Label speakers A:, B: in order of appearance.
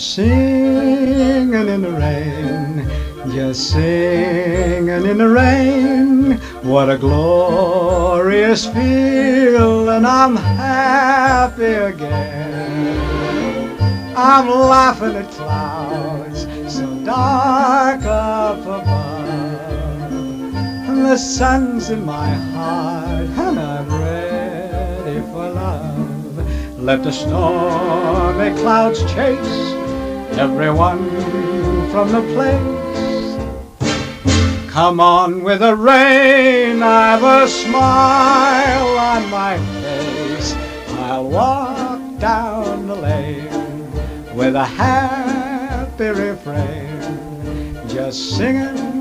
A: singing in the rain, just singing in the rain. What a glorious feeling, I'm happy again. I'm laughing at clouds so dark up above, and the sun's in my heart, and I'm ready for love. Let the stormy clouds chase everyone from the place. Come on with the rain, I've a smile on my face. I'll walk down the lane with a happy refrain, just singing